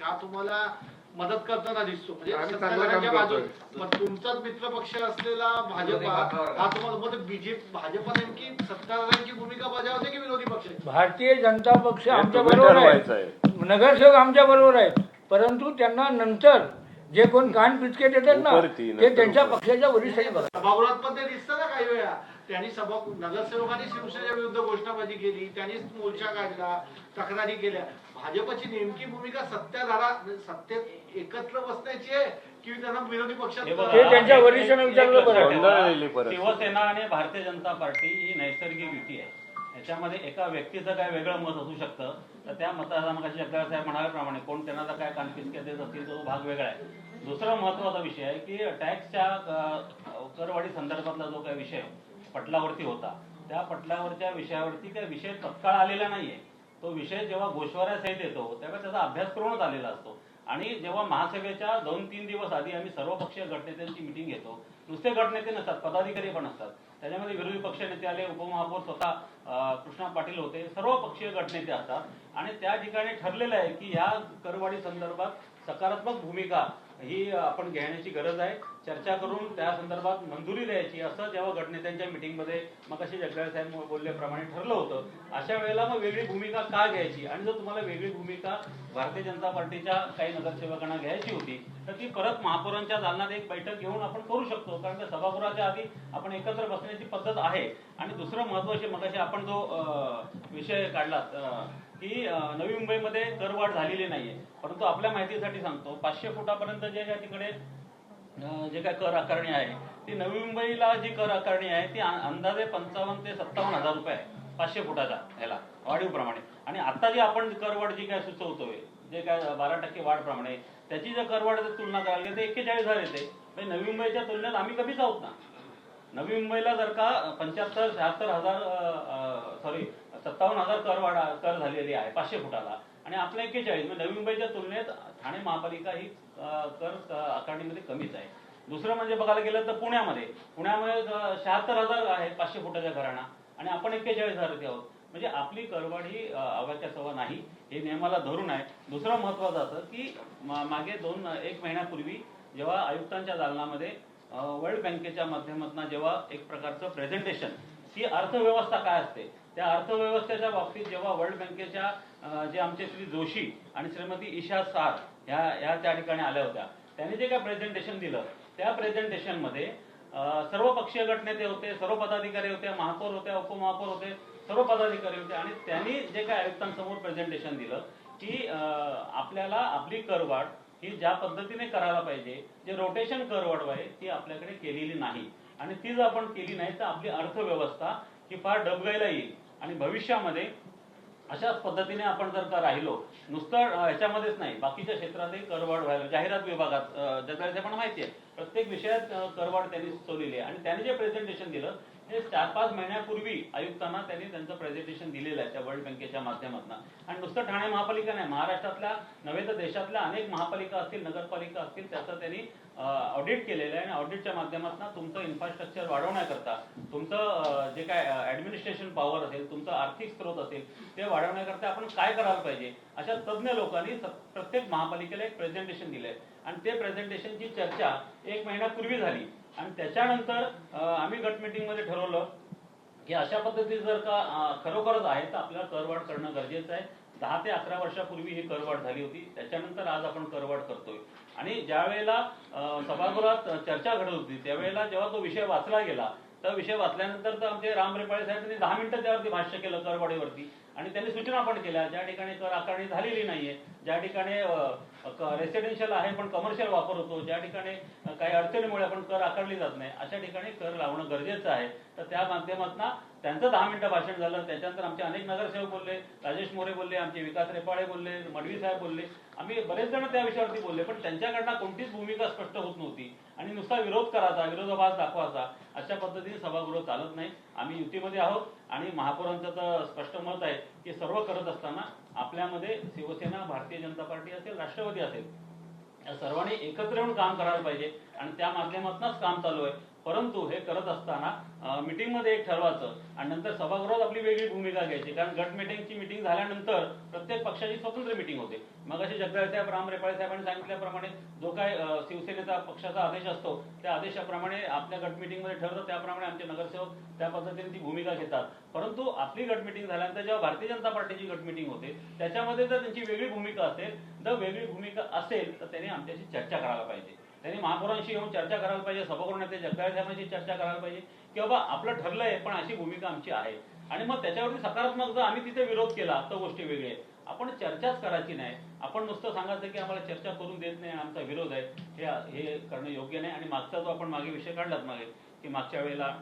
हा तुम्हाला मदत करताना दिसतो. म्हणजे तुमचाच मित्र पक्ष असलेला भाजपा हा तुम्हाला मग भाजपा नेमकी सत्ताधाऱ्यांची भूमिका बजावते की विरोधी पक्ष? भारतीय जनता पक्ष आमच्या बरोबर आहे, नगरसेवक आमच्या बरोबर आहेत, परंतु त्यांना नंतर जे कोण कान पिचके देतात ना ते त्यांच्या पक्षाच्या वरिष्ठांनी बघा. सभागृहात पण ते दिसतं ना काही वेळा. त्यांनी नगरसेवकांनी शिवसेनेच्या विरुद्ध घोषणाबाजी केली, त्यांनीच मोर्चा काढला, तक्रारी केल्या. भाजपची नेमकी भूमिका सत्तेत एकत्र बसण्याची आहे की त्यांना विरोधी पक्षात ते त्यांच्या वरिष्ठांना विचारलं बरं. शिवसेना आणि भारतीय जनता पार्टी ही नैसर्गिक युती आहे. याच्यामध्ये एका व्यक्तीचं काय वेगळं मत असू शकतं, तर त्या मताचा मग जगदाळ साहेब म्हणाल्याप्रमाणे कोण त्यांना जर काय कानपिचक्या देत असतील तो भाग वेगळा आहे. दुसरा महत्वाचा विषय आहे की टॅक्सच्या करवाढी संदर्भातला जो काही विषय पटलावरती होता, त्या पटलावरच्या विषयावरती काही विषय तत्काळ आलेला नाहीये. तो विषय जेव्हा गोषवाऱ्यासहित येतो तेव्हा त्याचा अभ्यास करूनच आलेला असतो. आणि जेव्हा महासभेच्या 2-3 दिवस आधी आम्ही सर्वपक्षीय गटनेत्यांची मिटिंग घेतो, नुसते गटनेते नसतात, पदाधिकारी पण असतात. त्याच्यामध्ये विरोधी पक्ष नेते आले, उपमहापौर स्वतः कृष्णा पाटील होते, सर्व पक्षीय गटनेते असतात आणि त्या ठिकाणी ठरलेलं आहे की या करवाढी संदर्भात सकारात्मक भूमिका ही आपण घेण्याची गरज आहे. चर्चा करून त्या संदर्भात मंजुरी द्यायची असं जेव्हा गटनेत्यांच्या मिटिंगमध्ये मग अशी जगदाळे साहेब बोलल्याप्रमाणे ठरलं होतं. अशा वेळेला मग वेगळी भूमिका का घ्यायची? आणि जर तुम्हाला वेगळी भूमिका भारतीय जनता पार्टीच्या काही नगरसेवकांना घ्यायची होती तर ती परत महापौरांच्या दालनात एक बैठक घेऊन आपण करू शकतो, कारण त्या सभागृहाच्या आधी आपण एकत्र बसण्याची पद्धत आहे. आणि दुसरं महत्वाचे मगाशी आपण जो विषय काढलात की नवी मुंबईमध्ये करवाढ झालेली नाहीये, परंतु आपल्या माहितीसाठी सांगतो 500 फुटापर्यंत जे तिकडे जे काय कर आकारणी आहे ती नवी मुंबईला जी कर आकारणी आहे ती अंदाजे 55,000 ते 57,000 रुपये आहे 500 फुटाचा ह्याला वाढीवप्रमाणे. आणि आता जी आपण करवाढ जी काय सुचवतोय जे काय 12% वाढ प्रमाणे त्याची जर करवाढ तुलना करायला गेली तर 41,000 येते. म्हणजे नवी मुंबईच्या तुलनेत आम्ही कमीच आहोत ना. नवी मुंबईला जर का 57,000 कर झालेली आहे 500 फुटाला आणि आपल्या 41. म्हणजे नवी मुंबईच्या तुलनेत ठाणे महापालिका ही कर आकारणीमध्ये कमीच आहे. दुसरं म्हणजे बघायला गेलं तर पुण्यामध्ये 76,000 आहे 500 फुटाच्या घरांना आणि आपण 41,000 आहोत. म्हणजे आपली करवाढ ही अवाच्या सवा नाही, हे नियमाला धरून आहे. दुसरं महत्वाचं असं की मागे 1 महिन्यापूर्वी जेव्हा आयुक्तांच्या दालनामध्ये वर्ल्ड बँकेच्या माध्यमातून जेव्हा एक प्रकारचं प्रेझेंटेशन की अर्थव्यवस्था काय असते त्या अर्थव्यवस्थेच्या बाबतीत जेव्हा वर्ल्ड बँकेच्या जे आमचे श्री जोशी आणि श्रीमती ईशा सार ह्या त्या ठिकाणी आल्या होत्या, त्यांनी जे काय प्रेझेंटेशन दिलं त्या प्रेझेंटेशनमध्ये सर्व पक्षीय गटनेते होते, सर्व पदाधिकारी होते, महापौर होत्या, उपमहापौर होते, सर्व पदाधिकारी होते आणि त्यांनी जे काय आयुक्तांसमोर प्रेझेंटेशन दिलं की आपल्याला आपली करवाढ ही ज्या पद्धतीने करायला पाहिजे, जे रोटेशन करवाढ आहे ती आपल्याकडे केलेली नाही आणि ती जर आपण केली नाही तर आपली अर्थव्यवस्था ही फार डबघाईला येईल. आणि भविष्यामध्ये अशाच पद्धतीने आपण जर का राहिलो नुसतं ह्याच्यामध्येच नाही बाकीच्या क्षेत्रातही करवाढ व्हायला, जाहिरात विभागात जगायचं पण माहिती आहे प्रत्येक विषयात करवाढ त्यांनी सुचवलेली आहे. आणि त्यांनी जे प्रेझेंटेशन दिलं हे 4-5 महिन्यापूर्वी आयुक्तांना त्यांनी त्यांचं प्रेझेंटेशन दिलेलं आहे त्या वर्ल्ड बँकेच्या माध्यमातून. आणि नुसतं ठाणे महापालिका नाही, महाराष्ट्रातल्या नव्हे तर देशातल्या अनेक महापालिका असतील, नगरपालिका असतील, त्याचं त्यांनी ऑडिट केलेलं आहे. आणि ऑडिटच्या माध्यमातून तुमचं इन्फ्रास्ट्रक्चर वाढवण्याकरता, तुमचं जे काय ऍडमिनिस्ट्रेशन पॉवर असेल, तुमचं आर्थिक स्रोत असेल ते वाढवण्याकरता आपण काय करायला पाहिजे अशा तज्ज्ञ लोकांनी प्रत्येक महापालिकेला एक प्रेझेंटेशन दिलंय. आणि ते प्रेझेंटेशनची चर्चा 1 महिन्यापूर्वी झाली आणि त्याच्यानंतर आम्ही गट मीटिंग मध्ये ठरवलं की अशा पद्धतीने जर का खरोखरच आहे तर आपल्याला करवाढ करणं गरजेचं आहे. 10 ते 11 वर्षापूर्वी ही करवाढ झाली होती, त्याच्यानंतर आज आपण करवाढ करतोय. आणि ज्या वेळेला सभागृहात चर्चा घडत होती त्यावेळेला जेव्हा तो विषय वाचला गेला तर विषय वाचल्यानंतर तर आमचे राम रेपाळे साहेबांनी 10 मिनिटं त्यावरती भाष्य केलं करवाढीवरती. आणि त्यांनी सूचना पण केल्या ज्या ठिकाणी कर आकारणी झालेली नाहीये, ज्या ठिकाणी रेसिडेन्शियल आहे पण कमर्शियल वापर होतो, ज्या ठिकाणी काही अडचणीमुळे आपण कर आकारली जात नाही अशा ठिकाणी कर लावणं गरजेचं आहे. तर त्या माध्यमातून त्यांचं 10 मिनिटं भाषण झालं. त्याच्यानंतर आमचे अनेक नगरसेवक बोलले, राजेश मोरे बोलले, आमचे विकास रेपाळे बोलले, मडवी साहेब बोलले, आम्ही बरेच जण त्या विषयावरती बोलले. पण त्यांच्याकडनं कोणतीच भूमिका स्पष्ट होत नव्हती आणि नुसता विरोध करायचा, विरोधाभास दाखवायचा, अशा पद्धतीने सभागृह चालत नाही. आम्ही युतीमध्ये आहोत आणि महापौरांचं तर स्पष्ट मत आहे की सर्व करत असताना आपल्यामध्ये शिवसेना, भारतीय जनता पार्टी असेल, राष्ट्रवादी असेल, या सर्वांनी एकत्र येऊन काम करायला पाहिजे आणि त्या माध्यमातूनच काम चालू आहे. परंतु हे करत असताना मिटिंगमध्ये एक ठरवायचं आणि नंतर सभागृहात आपली वेगळी भूमिका घ्यायची. कारण गट मिटिंगची मिटिंग झाल्यानंतर प्रत्येक पक्षाची स्वतंत्र मिटिंग होते. मग अशी जगदाळे साहेब, राम रेपाळे साहेबांनी सांगितल्याप्रमाणे जो काय शिवसेनेचा पक्षाचा आदेश असतो त्या आदेशाप्रमाणे आपल्या गट मिटिंगमध्ये ठरतं, त्याप्रमाणे आमचे नगरसेवक त्या पद्धतीने ती भूमिका घेतात. परंतु आपली गट मिटिंग झाल्यानंतर जेव्हा भारतीय जनता पार्टीची गट मिटिंग होते त्याच्यामध्ये जर त्यांची वेगळी भूमिका असेल, जर वेगळी भूमिका असेल तर त्यांनी आमच्याशी चर्चा करायला पाहिजे. त्यांनी महापौरांशी येऊन चर्चा करायला पाहिजे, सभागृह नेते जगदाळे साहेबांशी चर्चा करायला पाहिजे की बाबा आपलं ठरलंय पण अशी भूमिका आमची आहे. आणि मग त्याच्यावरती सकारात्मक जर आम्ही तिथे विरोध केला तर गोष्टी वेगळी आहे. आपण चर्चाच करायची नाही, आपण नुसतं सांगायचं की आम्हाला चर्चा करून देत नाही, आमचा विरोध आहे, हे करणं योग्य नाही. आणि मागचा जो आपण मागे विषय काढलात मागे की मागच्या वेळेला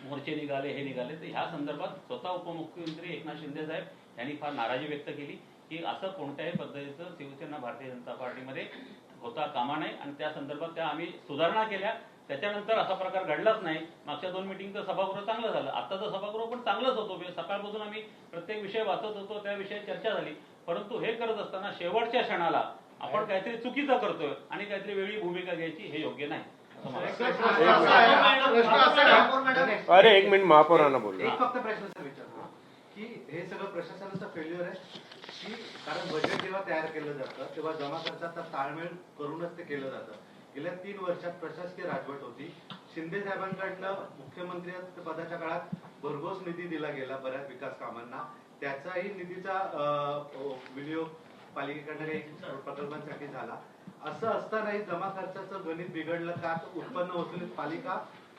मोर्चे निघाले, हे निघाले, तर ह्या संदर्भात स्वतः उपमुख्यमंत्री एकनाथ शिंदे साहेब यांनी फार नाराजी व्यक्त केली की असं कोणत्याही पद्धतीचं शिवसेना भारतीय जनता पार्टीमध्ये होता कामा नये. आणि त्या संदर्भात त्या आम्ही सुधारणा केल्या. त्याच्यानंतर असा प्रकार घडलाच नाही. मागच्या 2 मिटिंगचं सभागृह चांगलं झालं, आत्ताचं सभागृह पण चांगलंच होतो. सकाळपासून आम्ही प्रत्येक विषय वाचत होतो, त्या विषयात चर्चा झाली. परंतु हे करत असताना शेवटच्या क्षणाला आपण काहीतरी चुकीचं करतोय आणि काहीतरी वेगळी भूमिका घ्यायची हे योग्य नाही. अरे एक मिनिट, महापौरांना बोल. एक फक्त प्रश्नाचा विचार की हे सगळं प्रशासनाचं फेल्युअर आहे की कारण बजेट जेव्हा तयार केलं जातं तेव्हा जमा खर्चाचा ताळमेळ करूनच ते केलं जातं. गेल्या 3 वर्षात प्रशासकीय राजवट होती. शिंदे साहेबांकडनं मुख्यमंत्री पदाच्या काळात भरघोस निधी दिला गेला बऱ्याच विकास कामांना. त्याचाही निधीचा विनियोग पालिकेकडनं काही प्रकल्पांसाठी झाला. असं असतानाही जमा खर्चाचं गणित बिघडलं का? उत्पन्न वसुलीत पालिका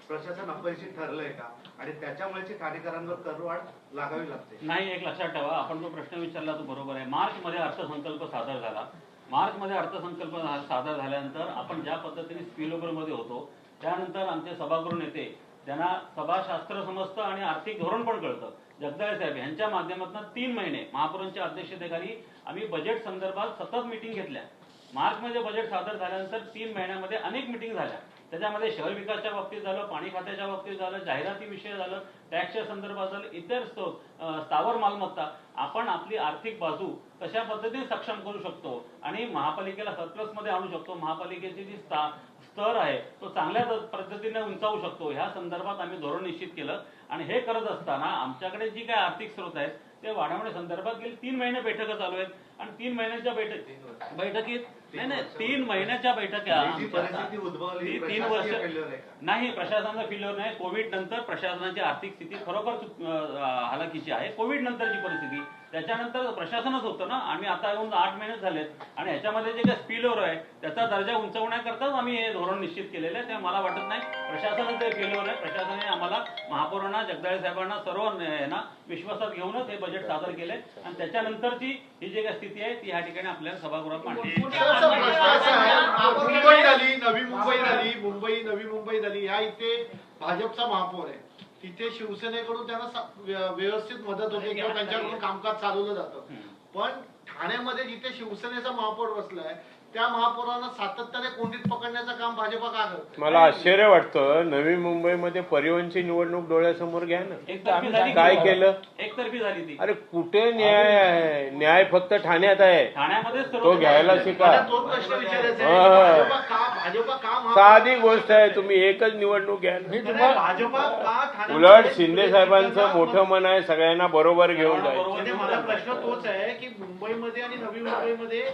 प्रशासन अपयशी ठरलंय का? आणि त्याच्यामुळे ठाणेकरांवर करवाढ लागावी लागते. नाही, एक लक्षात ठेवा, आपण जो प्रश्न विचारला तो बरोबर आहे. मार्च मध्ये अर्थसंकल्प सादर झाला. मार्च मध्ये अर्थसंकल्प सादर झाल्यानंतर आपण ज्या पद्धतीने स्पिलओव्हर मध्ये होतो त्यानंतर आमचे सभागृह नेते ज्यांना सभाशास्त्र समजतं आणि आर्थिक धोरण पण कळतं, जगदाळे साहेब यांच्या माध्यमातून 3 महिने महापौरांच्या अध्यक्षतेखाली आम्ही बजेट संदर्भात सतत मिटिंग घेतल्या. मार्च मध्ये बजेट सादर झाल्यानंतर 3 महिन्यामध्ये अनेक मिटिंग झाल्या. त्याच्यामध्ये शहर विकासाच्या बाबतीत झालं, पाणी खात्याच्या बाबतीत झालं, जाहिराती विषय झालं, टॅक्सच्या संदर्भात झालं, इतर स्थावर मालमत्ता. आपण आपली आर्थिक बाजू कशा पद्धतीने सक्षम करू शकतो आणि महापालिकेला सरप्लस मध्ये आणू शकतो, महापालिकेची जी स्तर आहे तो चांगल्या पद्धतीने उंचावू शकतो, ह्या संदर्भात आम्ही धोरण निश्चित केलं. आणि हे करत असताना आमच्याकडे जी काही आर्थिक स्रोत आहेत ते वाढवण्यासंदर्भात गेली 3 महिने बैठका चालू आहेत. आणि 3 महिन्याच्या बैठकीत नाही 3 महिन्याच्या बैठका उद्भवली 3 वर्ष नाही, प्रशासनाचा फेल्युअर नाही. कोविड नंतर प्रशासनाची आर्थिक स्थिती खरोखर हालाकीची आहे. कोविड नंतरची परिस्थिती, त्याच्यानंतर प्रशासनच होतं ना. आम्ही आता येऊन 8 महिने झालेत आणि ह्याच्यामध्ये जे काही स्पिलओव्हर आहे त्याचा दर्जा उंचवण्याकरताच आम्ही हे धोरण निश्चित केलेलं आहे. त्यामुळे मला वाटत नाही प्रशासनाचं हे फेल्युअर आहे. प्रशासनाने आम्हाला महापौरांना, जगदाळे साहेबांना, सर्व यांना विश्वासात घेऊनच हे बजेट सादर केलंय आणि त्याच्यानंतरची ही जी काही स्थिती आहे ती ह्या ठिकाणी आपल्याला सभागृहात मांडली. मुंबई झाली, नवी मुंबई झाली, नवी मुंबई झाली, ह्या इथे भाजपचा महापौर आहे. तिथे शिवसेनेकडून त्यांना व्यवस्थित मदत होते किंवा त्यांच्याकडून कामकाज चालवलं जातं. पण ठाण्यामध्ये जिथे शिवसेनेचा महापौर बसलाय त्या महापौरांना सातत्याने कोंडीत पकडण्याचं काम भाजपा का करते? मला आश्चर्य वाटतं. नवी मुंबईमध्ये परिवहनची निवडणूक डोळ्यासमोर घ्या ना, काय केलं? एकतर्फी झाली ती. अरे कुठे न्याय आहे? न्याय फक्त ठाण्यात आहे, ठाण्यामध्येच तो घ्यायला शिका. तो प्रश्न विचारायचा भाजपा का साधी गोष्ट आहे, तुम्ही एकच निवडणूक घ्या. भाजपा का उलट शिंदे साहेबांचं मोठं मन आहे सगळ्यांना बरोबर घेऊन जायचं. मला प्रश्न तोच आहे की मुंबईमध्ये आणि नवी मुंबईमध्ये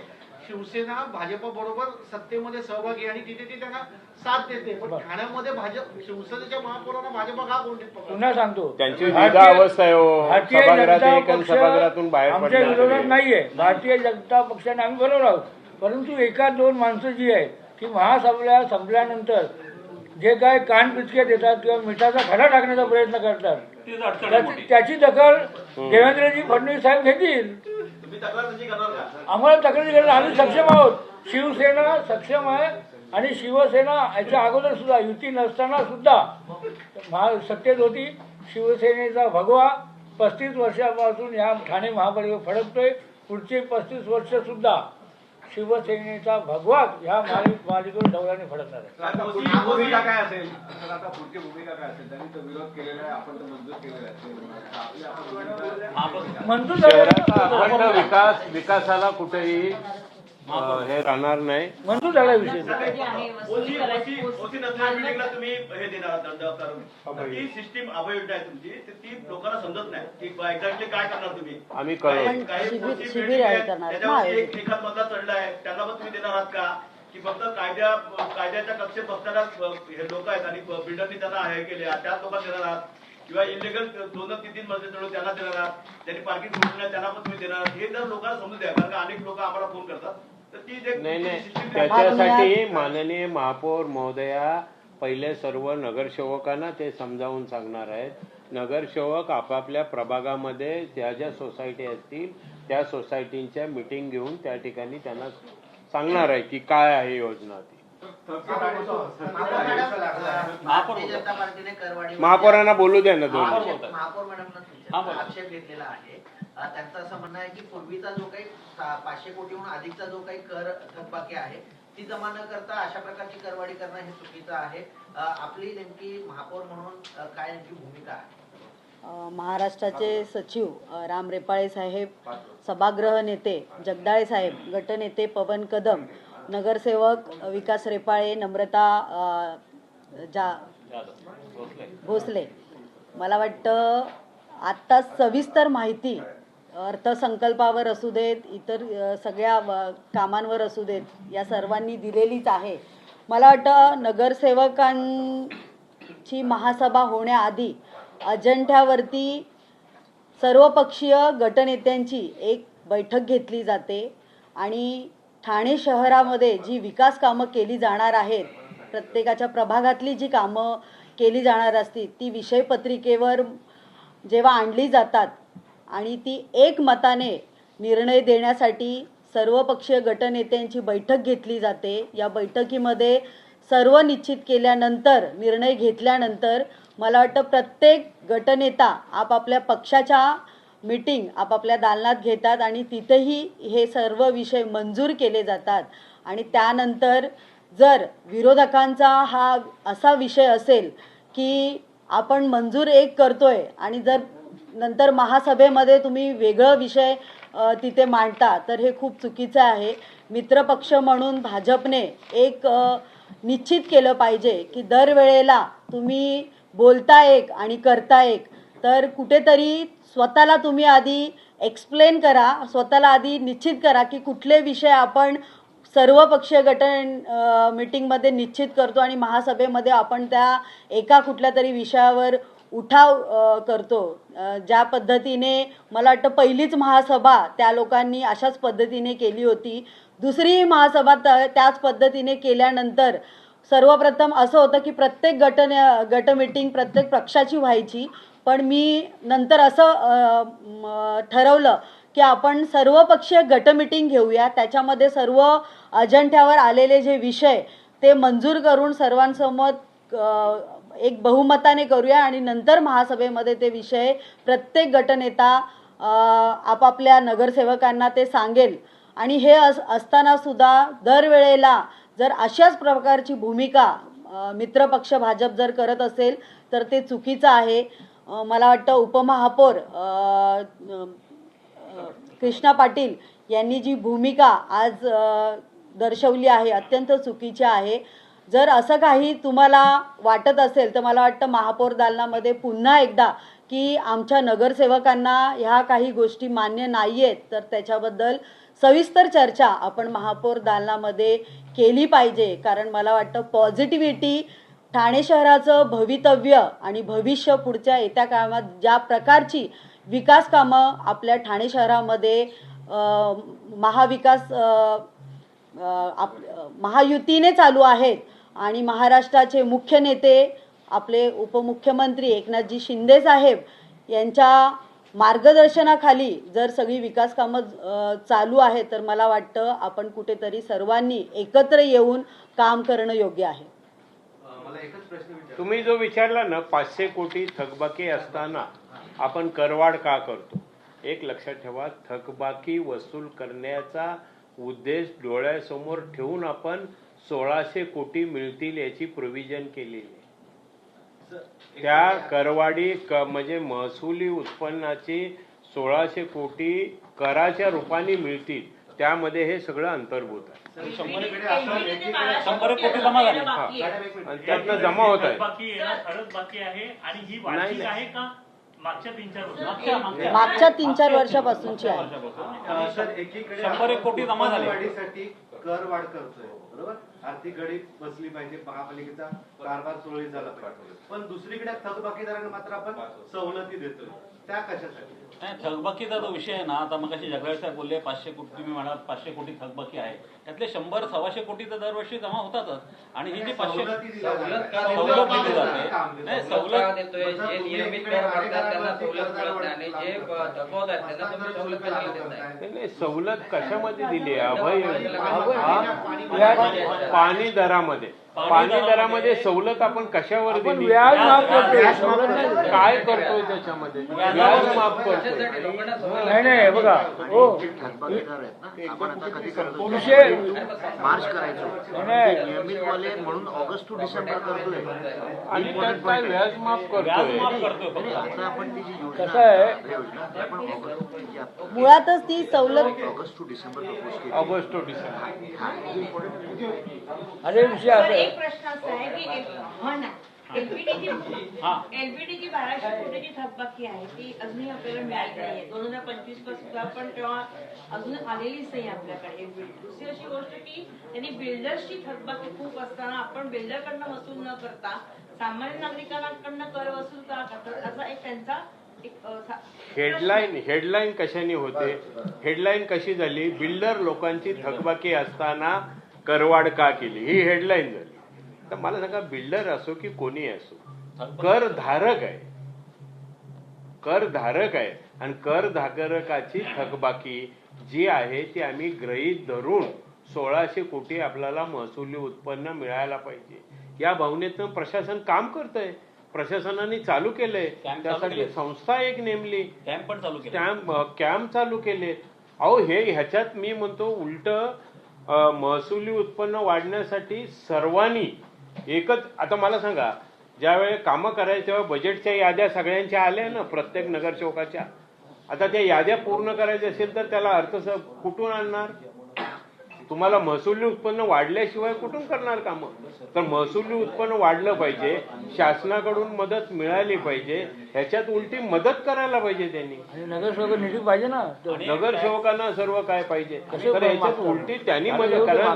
शिवसेना भाजपा बरोबर सत्तेमध्ये सहभागी आणि तिथे ती त्यांना साथ देते. पण ठाण्यामध्ये भाजप शिवसेनेच्या महापौरांना भाजपा का कोंडीत पकडते? पुन्हा सांगतो, त्यांची द्विधा अवस्था आहे हो. भारतीय सभागृहात जनता एक आणि पक्ष सभागृहातून बाहेर आमच्या विरोधात पडणार. नाहीये. भारतीय जनता पक्षाने आम्ही बरोबर आहोत. परंतु 1-2 माणसं जी आहेत की महासभा संपल्यानंतर जे काय कान पिचके देतात किंवा मिठाचा खडा टाकण्याचा प्रयत्न करतात त्याची दखल देवेंद्रजी फडणवीस साहेब घेतील. आम्हाला तक्रारी करायला आम्ही सक्षम आहोत. शिवसेना सक्षम आहे आणि शिवसेना याच्या अगोदर सुद्धा युती नसताना सुद्धा सत्तेत होती. शिवसेनेचा भगवा 35 वर्षापासून या ठाणे महापालिकेवर फडकतोय. पुढचे 35 वर्ष सुद्धा शिवसेनेचा भगवा ह्या महापालिकेवर डवळ्याने फडकणार आहे. भूमिका काय असेल? आता पुढची भूमिका काय असेल? त्यांनी तो विरोध केलेला आहे, आपण तो मंजूर केलेला आहे. मंजूर विकासाला कुठेही हे राहणार नाही. मंजूर झाला विषय. ओसी नसलेल्या बिल्डिंगला तुम्ही हे देणार दंड करून ती सिस्टीम अवैध आहे तुमची ती लोकांना समजत नाही की एक्झॅक्टली काय करणार तुम्ही. आम्ही कळवू. शिबिर आहे करणार त्याच्यावर एखाद मधला चढलाय त्यांना पण तुम्ही देणार आहात का की फक्त कायद्याच्या कक्षेत बसताना हे लोक आहेत आणि बिल्डरनी त्यांना हे केले त्याच लोकांना देणार आहात किंवा इलिगल 2-3 मजले चढून त्यांना देणार आहात ज्यांनी पार्किंग सोडून नाही त्यांना पण तुम्ही देणार आहात. हे जर लोकांना समजू द्या कारण का अनेक लोक आम्हाला फोन करतात तर ती जे नाही त्याच्यासाठी माननीय महापौर महोदया पहिले सर्व नगरसेवकांना ते समजावून सांगणार आहेत. नगरसेवक आपापल्या प्रभागामध्ये ज्या ज्या सोसायटी असतील त्या सोसायटींच्या मीटिंग घेऊन त्या ठिकाणी त्यांना सांगणार आहे की काय आहे योजना ती. भारतीय जनता पार्टीने करवाडी महापौरांना बोलू द्या ना दोन. महापौर मॅडमना आक्षेप घेतलेला आहे. त्यांचं असं म्हणणं आहे की पूर्वीचा जो काही 500 कोटीहून अधिकचा जो काही कर थकबाकी आहे ती जमा न करता अशा प्रकारची करवाडी करणं हे चुकीचं आहे. आपली नेमकी महापौर म्हणून काय नेमकी भूमिका आहे? महाराष्ट्राचे सचिव राम रेपाळे साहेब, सभागृह नेते जगदाळे साहेब, गटनेते पवन कदम, नगरसेवक विकास रेपाळे, नम्रता भोसले, मला वाटतं आत्ता सविस्तर माहिती अर्थसंकल्पावर असू देत इतर सगळ्या कामांवर असू देत या सर्वांनी दिलेलीच आहे. मला वाटतं नगरसेवकांची महासभा होण्याआधी अजंठ्यावरती सर्वपक्षीय गटनेत्यांची एक बैठक घेतली जाते आणि ठाणे शहरामध्ये जी विकास कामं केली जाणार आहेत प्रत्येकाच्या प्रभागातली जी कामं केली जाणार असतील ती विषयपत्रिकेवर जेव्हा आणली जातात आणि ती एकमताने निर्णय देण्यासाठी सर्वपक्षीय गटनेत्यांची बैठक घेतली जाते. या बैठकीमध्ये सर्व निश्चित केल्यानंतर निर्णय घेतल्यानंतर मला वाटतं प्रत्येक गटनेता आपापल्या पक्षाच्या मीटिंग आपापल्या दालनात घेतात आणि तिथेही हे सर्व विषय मंजूर केले जातात. आणि त्यानंतर जर विरोधकांचा हा असा विषय असेल की आपण मंजूर एक करतोय आणि जर नंतर महासभेमध्ये तुम्ही वेगळं विषय तिथे मांडता तर हे खूप चुकीचं आहे. मित्रपक्ष म्हणून भाजपने एक निश्चित केलं पाहिजे की दरवेळेला तुम्ही बोलता एक आणि करता एक. तर कुठेतरी स्वतःला तुम्ही आधी एक्सप्लेन करा, स्वतःला आधी निश्चित करा की कुठले विषय आपण सर्वपक्षीय मीटिंगमध्ये निश्चित करतो आणि महासभेमध्ये आपण त्या एका कुठल्या तरी विषयावर उठाव करतो. ज्या पद्धतीने मला वाटतं पहिलीच महासभा त्या लोकांनी अशाच पद्धतीने केली होती. दुसरी महासभा त्याच पद्धतीने केल्यानंतर सर्वप्रथम असं होतं की प्रत्येक गट मीटिंग प्रत्येक पक्षाची व्हायची. पण मी नंतर असं ठरवलं की आपण सर्वपक्षीय गट मीटिंग घेऊया. त्याच्यामध्ये सर्व अजेंड्यावर आलेले जे विषय ते मंजूर करून सर्वांसमोर एक बहुमताने करूया आणि नंतर महासभेमध्ये ते विषय प्रत्येक गटनेता आपापल्या नगरसेवकांना ते सांगेल. आणि हे असताना सुद्धा दरवेळेला जर अशाच प्रकारची भूमिका मित्रपक्ष भाजप जर करत असेल तर ते चुकीचं आहे. मला वाटतं उपमहापौर कृष्णा पाटील यांनी जी भूमिका आज दर्शवली आहे अत्यंत चुकीची आहे. जर असं काही तुम्हाला वाटत असेल तर मला वाटतं महापौर दालनामध्ये पुन्हा एकदा की आमच्या नगरसेवकांना ह्या काही गोष्टी मान्य नाही आहेत तर त्याच्याबद्दल सविस्तर चर्चा आपण महापौर दालनामध्ये केली पाहिजे. कारण मला वाटतं पॉझिटिव्हिटी ठाणे शहराचं भवितव्य आणि भविष्य पुढच्या येत्या काळात ज्या प्रकारची विकास कामं आपल्या ठाणे शहरामध्ये महायुतीने चालू आहेत आणि महाराष्ट्राचे मुख्य नेते आपले उपमुख्यमंत्री एकनाथजी शिंदे साहेब यांच्या मार्गदर्शनाखाली जर सगळी विकास कामं चालू आहेत तर मला वाटतं आपण कुठेतरी सर्वांनी एकत्र येऊन काम करणं योग्य आहे. मला एकच प्रश्न विचार तुम्ही जो विचारला ना 500 कोटी थकबाकी असताना आपण करवाढ का करतो. एक लक्षात ठेवा, थकबाकी वसूल करण्याचा उद्देश डोळ्यासमोर ठेवून आपण 1600 कोटी मिळतील याची प्रोव्हिजन केलेली आहे. त्या करवाढी म्हणजे महसुली उत्पन्नाची 1600 कोटी कराच्या रूपाने मिळतील त्यामध्ये हे सगळं अंतर्भूत आहे. 100 कोटी जमा झाले. आणि त्यातनं जमा होत आहे. बाकी आहे, खरंच बाकी आहे आणि ही वार्षिक आहे का मागच्या 3-4 वर्षात? मागच्या 3-4 वर्षापासूनची आहे. सर, एकीकडे 100 कोटी जमा झाले. वाढीसाठी कर वाढ करतोय, बरोबर? आर्थिक घडी बसली पाहिजे, महापालिकेचा कारभार सुरळीत झाला पाहिजे, पण दुसरीकडे थकबाकीदारांना मात्र आपण सवलती देतोय, त्या कशासाठी? नाही, थकबाकीचा जो विषय आहे ना, आता मग जगदाळे साहेब बोलले 500 कोटी, तुम्ही म्हणाल 500 कोटी थकबाकी आहे, त्यातले 100-125 कोटी तर दरवर्षी जमा होतातच. आणि ही जी 500 सवलत दिली जाते, नाही सवलत देतोय, जे नियमित कर भरतात त्यांना सवलत मिळत नाही आणि जे थकवत आहेत त्यांना तुम्ही सवलत कशाला देताय? नाही, सवलत कशामध्ये दिली आहे? पाणी दरामध्ये, पाणी दरामध्ये सवलत आपण कशावर दिली? व्याज माफ करतो. काय करतोय त्याच्यामध्ये? व्याज माफ करतोय. नाही नाही, बघा हो विषय मार्च करायचो नाही नियमितवाले म्हणून ऑगस्ट टू डिसेंबर करतोय. आणि त्यात काय व्याज माफ व्याज करतोय? माफ करतोय फक्त. आता आपण ती जी योजना कसं आहे? योजना ती आपण ऑगस्ट मुळातच ती सवलत ऑगस्ट टू डिसेंबर प्रपोज केली. August to December. अरे विषय असं आहे. एक प्रश्न असा आहे की एलपीडीची 1200 कोटीची थकबाकी आहे ती अजूनही आपल्याला मिळाली नाहीये. 2025 पासून आपण तेव्हा अजून आलेलीच नाही आपल्याकडे एलपीडी. दुसरी अशी गोष्ट की त्यांनी बिल्डर्सची थकबाकी खूप असताना आपण बिल्डरकडनं वसूल न करता सामान्य नागरिकांकडनं कर वसूल का करतात असा एक त्यांचा हेडलाईन कशाने होते? हेडलाईन कशी झाली? बिल्डर लोकांची थकबाकी असताना करवाढ का केली, ही हेडलाईन झाली. तर मला सांगा, बिल्डर असो की कोणी असो, करधारक आहे, करधारक आहे. आणि करधारकाची थकबाकी जी आहे ती आम्ही गृहीत धरून 1600 कोटी आपल्याला महसुली उत्पन्न मिळायला पाहिजे या भावनेतून प्रशासन काम करतंय. प्रशासनाने चालू केलंय, त्यासाठी संस्था एक नेमली, कॅम्प पण चालू केले. कॅम्प चालू केले. अहो ह्याच्यात मी म्हणतो उलट महसुली उत्पन्न वाढण्यासाठी सर्वांनी एकच. आता मला सांगा, ज्यावेळी कामं करायच्या तेव्हा बजेटच्या याद्या सगळ्यांच्या आल्या ना, प्रत्येक नगरसेवकाच्या. आता त्या याद्या पूर्ण करायच्या असेल तर त्याला अर्थ कुठून आणणार? तुम्हाला महसुली उत्पन्न वाढल्याशिवाय कुठून करणार कामं? तर महसुली उत्पन्न वाढलं पाहिजे, शासनाकडून मदत मिळाली पाहिजे, ह्याच्यात उलटी मदत करायला पाहिजे त्यांनी. आणि नगरसेवक निधी पाहिजे ना. नगरसेवकांना सर्व काय पाहिजे, तर ह्याच्यात उलटी त्यांनी मदत करा.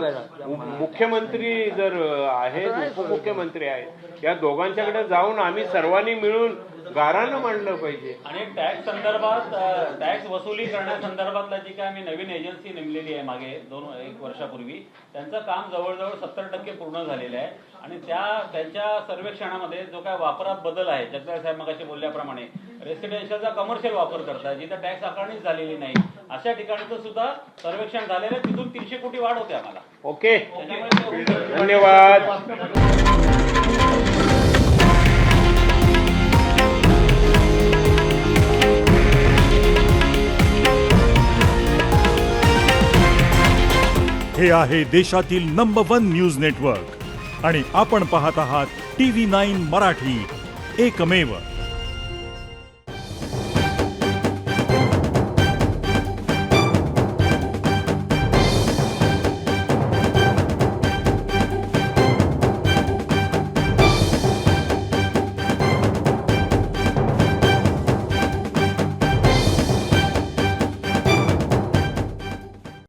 मुख्यमंत्री जर आहेत, उपमुख्यमंत्री आहेत, या दोघांच्याकडे जाऊन आम्ही सर्वांनी मिळून गारानं मांडलं पाहिजे. आणि टॅक्स संदर्भात, टॅक्स वसुली करण्यासंदर्भातला जी काय आम्ही नवीन एजन्सी नेमलेली आहे मागे 1 वर्षापूर्वी, त्यांचं काम जवळजवळ 70% पूर्ण झालेलं आहे. आणि त्यांच्या सर्वेक्षणामध्ये जो काय वापरात बदल आहे, जगदाळे साहेब मगाशी बोलल्याप्रमाणे रेसिडेन्शियलचा कमर्शियल वापर करतात, जिथं टॅक्स आकारणीच झालेली नाही, अशा ठिकाणचं सुद्धा सर्वेक्षण झालेलं आहे. तिथून 300 कोटी वाढ होते आम्हाला. ओके, त्याच्यामुळे धन्यवाद. हे आहे देशातील नंबर 1 न्यूज नेटवर्क आणि आपण पाहत आहात TV9 मराठी, एकमेव.